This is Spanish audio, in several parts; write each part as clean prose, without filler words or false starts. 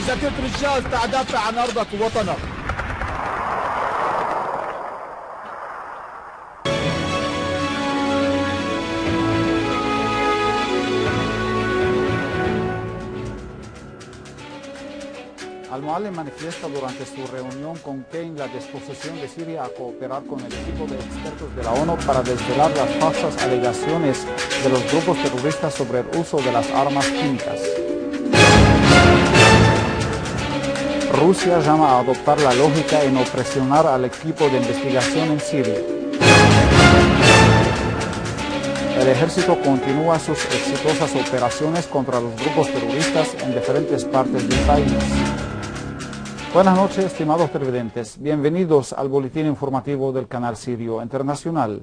إذا كنت رجال تعال دافع عن أرضك ووطنك. Al-Muallim manifiesta durante su reunión con Kane la disposición de Siria a cooperar con el equipo de expertos de la ONU para desvelar las falsas alegaciones de los grupos terroristas sobre el uso de las armas químicas. Rusia llama a adoptar la lógica y no presionar al equipo de investigación en Siria. El ejército continúa sus exitosas operaciones contra los grupos terroristas en diferentes partes del país. Buenas noches, estimados televidentes. Bienvenidos al boletín informativo del canal Sirio Internacional.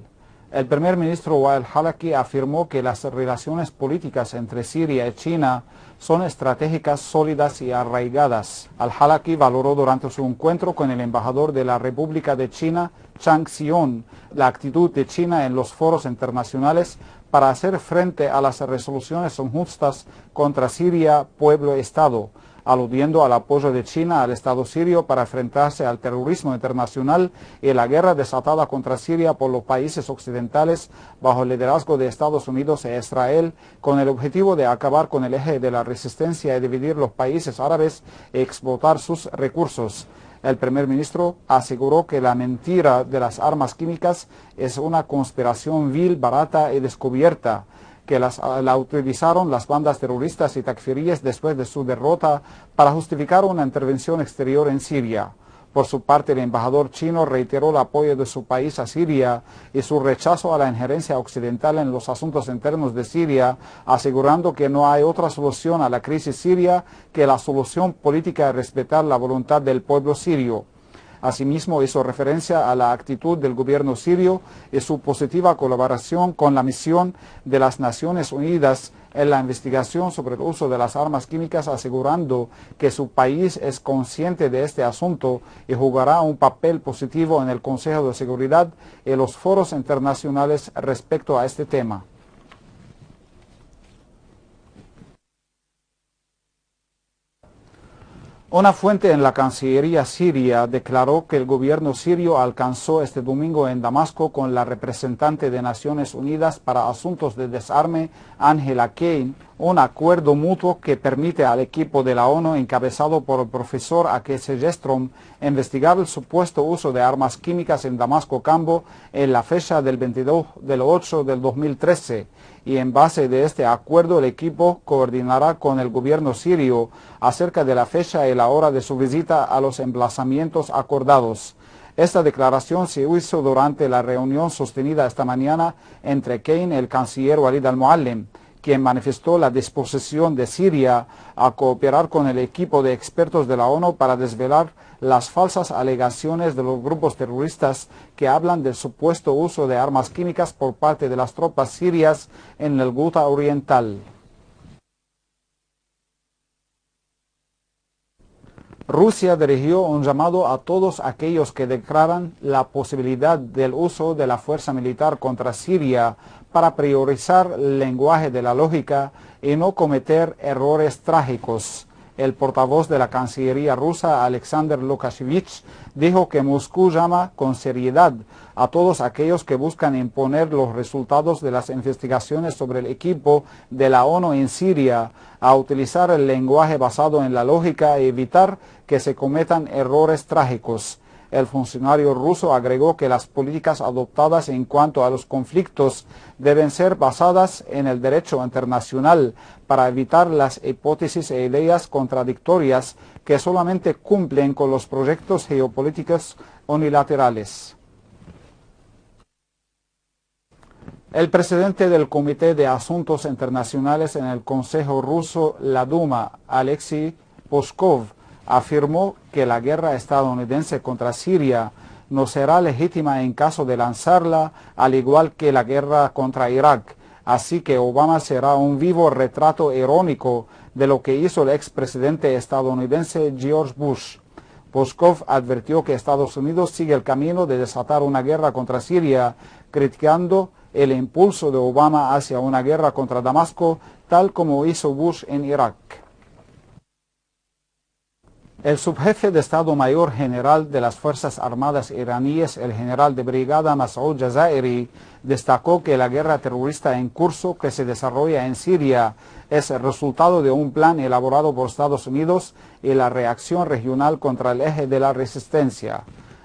El primer ministro Wael Halaki afirmó que las relaciones políticas entre Siria y China son estratégicas, sólidas y arraigadas. Al-Halaki valoró durante su encuentro con el embajador de la República de China, Chang Xion, la actitud de China en los foros internacionales para hacer frente a las resoluciones injustas contra Siria, pueblo y Estado, aludiendo al apoyo de China al Estado sirio para enfrentarse al terrorismo internacional y la guerra desatada contra Siria por los países occidentales bajo el liderazgo de Estados Unidos e Israel, con el objetivo de acabar con el eje de la resistencia y dividir los países árabes y explotar sus recursos. El primer ministro aseguró que la mentira de las armas químicas es una conspiración vil, barata y descubierta, que la utilizaron las bandas terroristas y takfiríes después de su derrota para justificar una intervención exterior en Siria. Por su parte, el embajador chino reiteró el apoyo de su país a Siria y su rechazo a la injerencia occidental en los asuntos internos de Siria, asegurando que no hay otra solución a la crisis siria que la solución política de respetar la voluntad del pueblo sirio. Asimismo, hizo referencia a la actitud del gobierno sirio y su positiva colaboración con la misión de las Naciones Unidas en la investigación sobre el uso de las armas químicas, asegurando que su país es consciente de este asunto y jugará un papel positivo en el Consejo de Seguridad y los foros internacionales respecto a este tema. Una fuente en la Cancillería siria declaró que el gobierno sirio alcanzó este domingo en Damasco con la representante de Naciones Unidas para Asuntos de Desarme, Angela Kane, un acuerdo mutuo que permite al equipo de la ONU encabezado por el profesor Akese Jestrom investigar el supuesto uso de armas químicas en Damasco Campo en la fecha del 22/8 del 2013. Y en base de este acuerdo el equipo coordinará con el gobierno sirio acerca de la fecha y la hora de su visita a los emplazamientos acordados. Esta declaración se hizo durante la reunión sostenida esta mañana entre Kane y el canciller Walid al-Muallim, quien manifestó la disposición de Siria a cooperar con el equipo de expertos de la ONU para desvelar las falsas alegaciones de los grupos terroristas que hablan del supuesto uso de armas químicas por parte de las tropas sirias en el Ghouta Oriental. Rusia dirigió un llamado a todos aquellos que declaran la posibilidad del uso de la fuerza militar contra Siria para priorizar el lenguaje de la lógica y no cometer errores trágicos. El portavoz de la Cancillería rusa, Alexander Lukashevich, dijo que Moscú llama con seriedad a todos aquellos que buscan imponer los resultados de las investigaciones sobre el equipo de la ONU en Siria a utilizar el lenguaje basado en la lógica y evitar que se cometan errores trágicos. El funcionario ruso agregó que las políticas adoptadas en cuanto a los conflictos deben ser basadas en el derecho internacional para evitar las hipótesis e ideas contradictorias que solamente cumplen con los proyectos geopolíticos unilaterales. El presidente del Comité de Asuntos Internacionales en el Consejo Ruso, la Duma, Alexei Poskov, afirmó que la guerra estadounidense contra Siria no será legítima en caso de lanzarla, al igual que la guerra contra Irak. Así que Obama será un vivo retrato irónico de lo que hizo el expresidente estadounidense George Bush. Poskov advirtió que Estados Unidos sigue el camino de desatar una guerra contra Siria, criticando el impulso de Obama hacia una guerra contra Damasco, tal como hizo Bush en Irak. El subjefe de Estado Mayor General de las Fuerzas Armadas iraníes, el general de brigada Masoud Jazairi, destacó que la guerra terrorista en curso que se desarrolla en Siria es el resultado de un plan elaborado por Estados Unidos y la reacción regional contra el eje de la resistencia.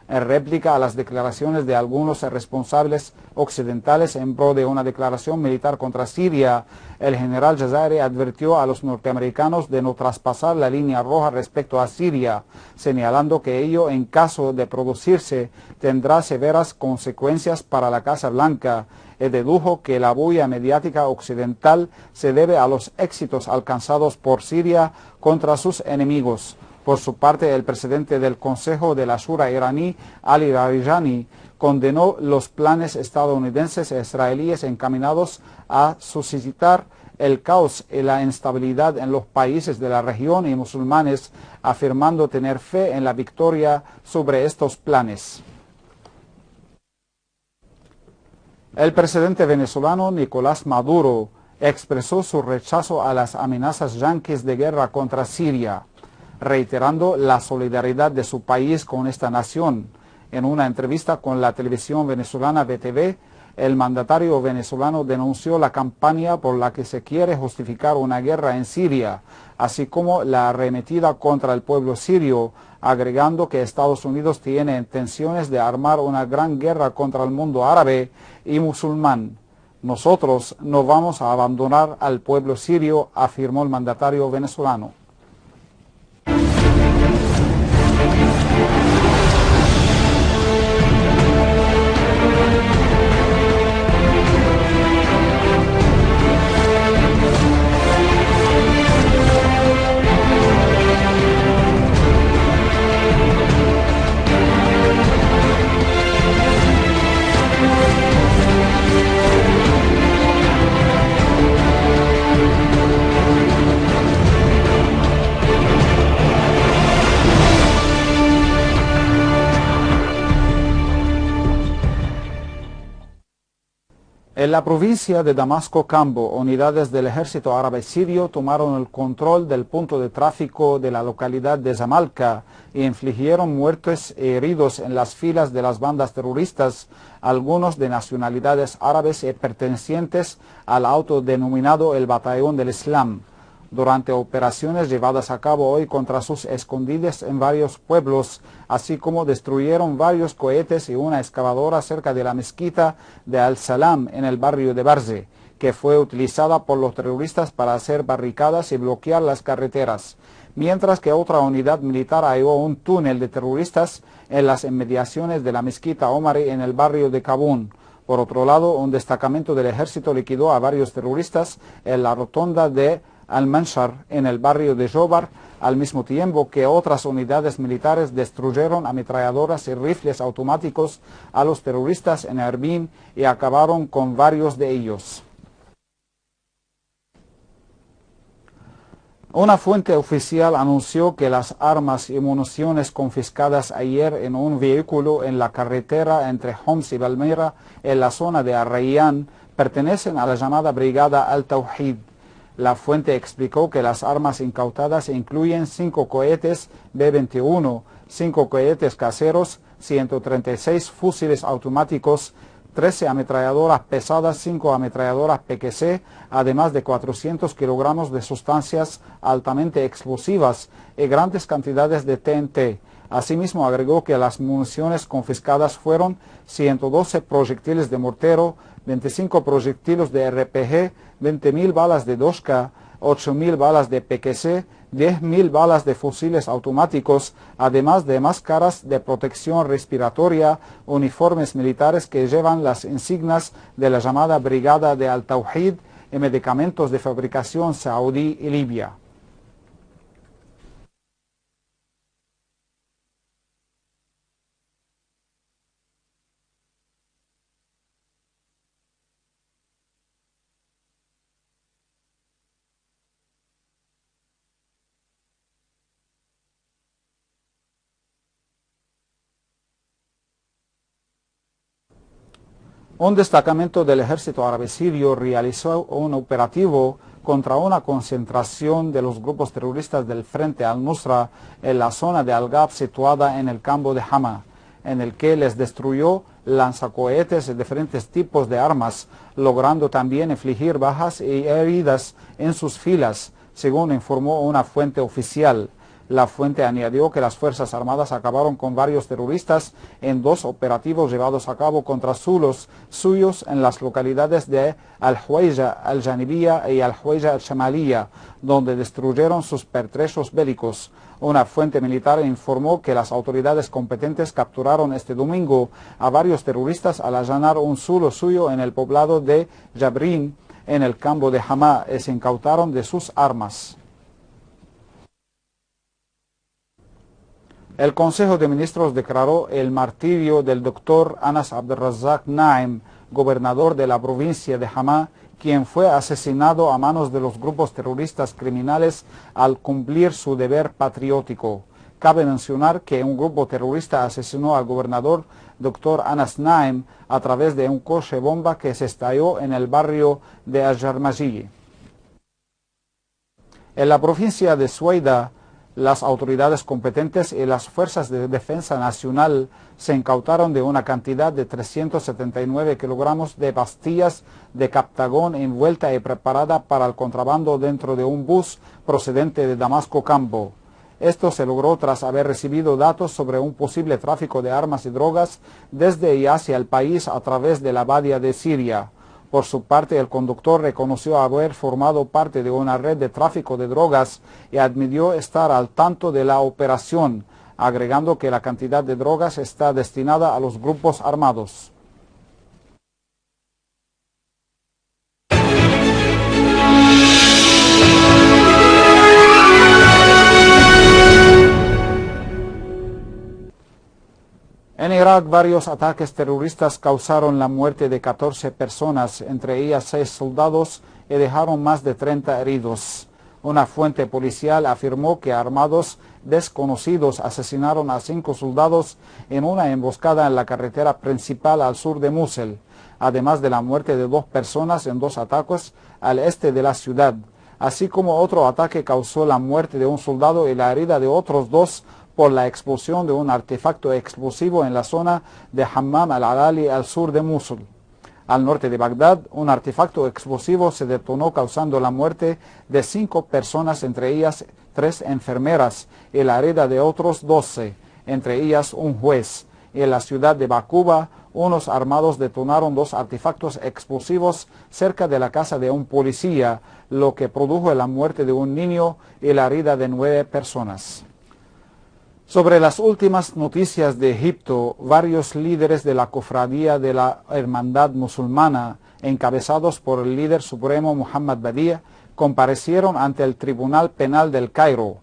En réplica a las declaraciones de algunos responsables occidentales en pro de una declaración militar contra Siria, el general Jazairi advirtió a los norteamericanos de no traspasar la línea roja respecto a Siria, señalando que ello, en caso de producirse, tendrá severas consecuencias para la Casa Blanca, y dedujo que la bulla mediática occidental se debe a los éxitos alcanzados por Siria contra sus enemigos. Por su parte, el presidente del Consejo de la Shura iraní, Ali Larijani, condenó los planes estadounidenses e israelíes encaminados a suscitar el caos y la instabilidad en los países de la región y musulmanes, afirmando tener fe en la victoria sobre estos planes. El presidente venezolano Nicolás Maduro expresó su rechazo a las amenazas yanquis de guerra contra Siria, reiterando la solidaridad de su país con esta nación. En una entrevista con la televisión venezolana VTV, el mandatario venezolano denunció la campaña por la que se quiere justificar una guerra en Siria, así como la arremetida contra el pueblo sirio, agregando que Estados Unidos tiene intenciones de armar una gran guerra contra el mundo árabe y musulmán. Nosotros no vamos a abandonar al pueblo sirio, afirmó el mandatario venezolano. En la provincia de Damasco Cambo, unidades del ejército árabe sirio tomaron el control del punto de tráfico de la localidad de Zamalca e infligieron muertos e heridos en las filas de las bandas terroristas, algunos de nacionalidades árabes y pertenecientes al autodenominado el Batallón del Islam. Durante operaciones llevadas a cabo hoy contra sus escondites en varios pueblos, así como destruyeron varios cohetes y una excavadora cerca de la mezquita de Al-Salam en el barrio de Barze, que fue utilizada por los terroristas para hacer barricadas y bloquear las carreteras, mientras que otra unidad militar halló un túnel de terroristas en las inmediaciones de la mezquita Omari en el barrio de Kabún. Por otro lado, un destacamento del ejército liquidó a varios terroristas en la rotonda de Al-Manshar en el barrio de Jobar, al mismo tiempo que otras unidades militares destruyeron ametralladoras y rifles automáticos a los terroristas en Erbil y acabaron con varios de ellos. Una fuente oficial anunció que las armas y municiones confiscadas ayer en un vehículo en la carretera entre Homs y Palmira, en la zona de Arrayán, pertenecen a la llamada Brigada Al-Tawhid. La fuente explicó que las armas incautadas incluyen 5 cohetes B-21, 5 cohetes caseros, 136 fusiles automáticos, 13 ametralladoras pesadas, 5 ametralladoras PKC, además de 400 kilogramos de sustancias altamente explosivas y grandes cantidades de TNT. Asimismo, agregó que las municiones confiscadas fueron 112 proyectiles de mortero, 25 proyectiles de RPG, 20.000 balas de Doshka, 8.000 balas de PKC, 10.000 balas de fusiles automáticos, además de máscaras de protección respiratoria, uniformes militares que llevan las insignias de la llamada Brigada de Al-Tawhid y medicamentos de fabricación saudí y libia. Un destacamento del ejército árabe sirio realizó un operativo contra una concentración de los grupos terroristas del Frente al-Nusra en la zona de Al-Gab situada en el campo de Hama, en el que les destruyó lanzacohetes de diferentes tipos de armas, logrando también infligir bajas y heridas en sus filas, según informó una fuente oficial. La fuente añadió que las Fuerzas Armadas acabaron con varios terroristas en 2 operativos llevados a cabo contra suyos en las localidades de Al-Huwayja Al-Janibiyya y Al-Huwayja Al-Shamaliyya, donde destruyeron sus pertrechos bélicos. Una fuente militar informó que las autoridades competentes capturaron este domingo a varios terroristas al allanar un zulo suyo en el poblado de Jabrin, en el campo de Hama, y se incautaron de sus armas. El Consejo de Ministros declaró el martirio del doctor Anas Abdelrazak Naim, gobernador de la provincia de Hama, quien fue asesinado a manos de los grupos terroristas criminales al cumplir su deber patriótico. Cabe mencionar que un grupo terrorista asesinó al gobernador doctor Anas Naim a través de un coche bomba que se estalló en el barrio de Al-Jarmaji. En la provincia de Suaida, las autoridades competentes y las fuerzas de defensa nacional se incautaron de una cantidad de 379 kilogramos de pastillas de Captagón envuelta y preparada para el contrabando dentro de un bus procedente de Damasco Campo. Esto se logró tras haber recibido datos sobre un posible tráfico de armas y drogas desde y hacia el país a través de la Badia de Siria. Por su parte, el conductor reconoció haber formado parte de una red de tráfico de drogas y admitió estar al tanto de la operación, agregando que la cantidad de drogas está destinada a los grupos armados. En Irak, varios ataques terroristas causaron la muerte de 14 personas, entre ellas 6 soldados, y dejaron más de 30 heridos. Una fuente policial afirmó que armados desconocidos asesinaron a 5 soldados en una emboscada en la carretera principal al sur de Mosul, además de la muerte de 2 personas en 2 ataques al este de la ciudad, así como otro ataque causó la muerte de un soldado y la herida de otros 2 por la explosión de un artefacto explosivo en la zona de Hammam al-Alali al sur de Mosul. Al norte de Bagdad, un artefacto explosivo se detonó causando la muerte de 5 personas, entre ellas 3 enfermeras, y la herida de otros 12, entre ellas un juez. Y en la ciudad de Bakuba, unos armados detonaron 2 artefactos explosivos cerca de la casa de un policía, lo que produjo la muerte de un niño y la herida de 9 personas. Sobre las últimas noticias de Egipto, varios líderes de la cofradía de la Hermandad Musulmana, encabezados por el líder supremo Muhammad Badia, comparecieron ante el Tribunal Penal del Cairo.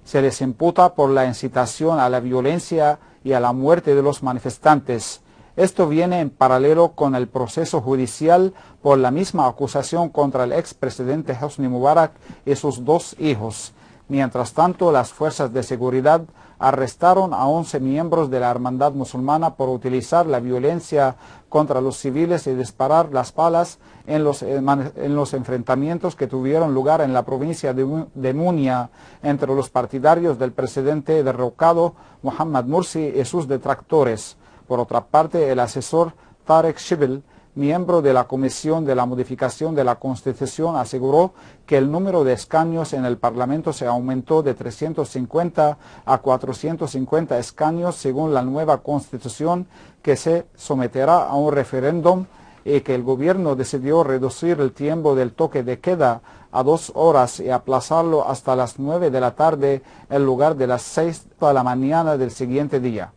Se les imputa por la incitación a la violencia y a la muerte de los manifestantes. Esto viene en paralelo con el proceso judicial por la misma acusación contra el expresidente Hosni Mubarak y sus 2 hijos. Mientras tanto, las fuerzas de seguridad arrestaron a 11 miembros de la Hermandad Musulmana por utilizar la violencia contra los civiles y disparar las balas en los enfrentamientos que tuvieron lugar en la provincia de Munia entre los partidarios del presidente derrocado Mohamed Morsi y sus detractores. Por otra parte, el asesor Tarek Shibel, miembro de la Comisión de la Modificación de la Constitución, aseguró que el número de escaños en el Parlamento se aumentó de 350 a 450 escaños según la nueva Constitución, que se someterá a un referéndum, y que el gobierno decidió reducir el tiempo del toque de queda a 2 horas y aplazarlo hasta las 9 de la tarde en lugar de las 6 de la mañana del siguiente día.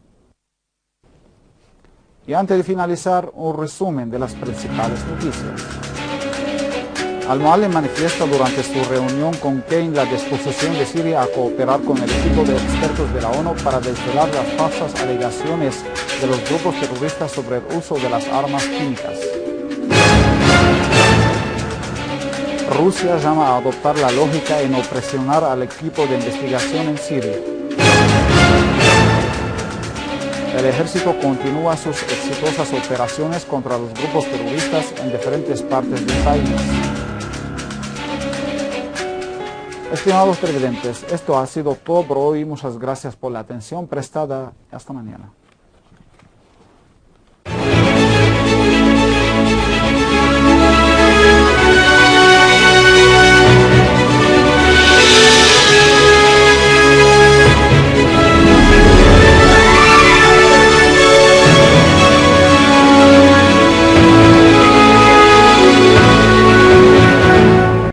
Y antes de finalizar, un resumen de las principales noticias. Al-Mualim manifiesta durante su reunión con Kane la disposición de Siria a cooperar con el equipo de expertos de la ONU para desvelar las falsas alegaciones de los grupos terroristas sobre el uso de las armas químicas. Rusia llama a adoptar la lógica y no presionar al equipo de investigación en Siria. El ejército continúa sus exitosas operaciones contra los grupos terroristas en diferentes partes del país. Estimados televidentes, esto ha sido todo por hoy. Muchas gracias por la atención prestada. Hasta mañana.